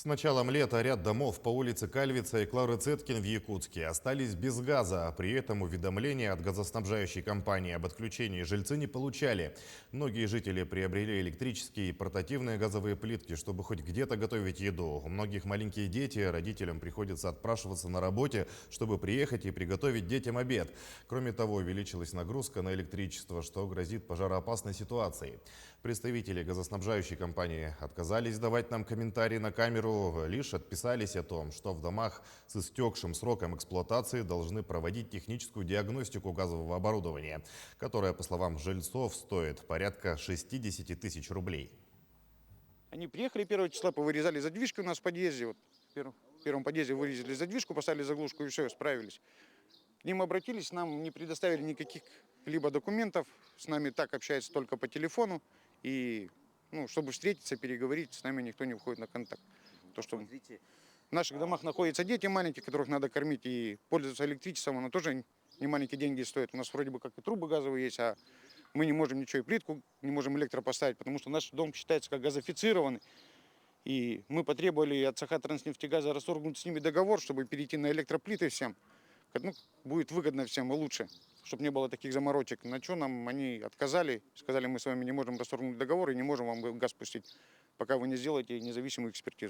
С началом лета ряд домов по улице Кальвица и Клары Цеткин в Якутске остались без газа, а при этом уведомления от газоснабжающей компании об отключении жильцы не получали. Многие жители приобрели электрические и портативные газовые плитки, чтобы хоть где-то готовить еду. У многих маленькие дети, родителям приходится отпрашиваться на работе, чтобы приехать и приготовить детям обед. Кроме того, увеличилась нагрузка на электричество, что грозит пожароопасной ситуацией. Представители газоснабжающей компании отказались давать нам комментарии на камеру, лишь отписались о том, что в домах с истекшим сроком эксплуатации должны проводить техническую диагностику газового оборудования, которая, по словам жильцов, стоит порядка 60 тысяч рублей. Они приехали 1 числа, повырезали задвижки у нас в подъезде. Вот, в первом подъезде вырезали задвижку, поставили заглушку и все, справились. К ним обратились, нам не предоставили никаких либо документов. С нами так общаются только по телефону. И чтобы встретиться, переговорить, с нами никто не выходит на контакт. То, что в наших домах находятся дети маленькие, которых надо кормить, и пользоваться электричеством, оно тоже не маленькие деньги стоит. У нас вроде бы как и трубы газовые есть, а мы не можем ничего, и плитку не можем электро поставить, потому что наш дом считается как газофицированный. И мы потребовали от Сахатранснефтегаза расторгнуть с ними договор, чтобы перейти на электроплиты всем. Будет выгодно всем и лучше, чтобы не было таких заморочек. На что нам они отказали, сказали, мы с вами не можем расторгнуть договор и не можем вам газ пустить, пока вы не сделаете независимую экспертизу.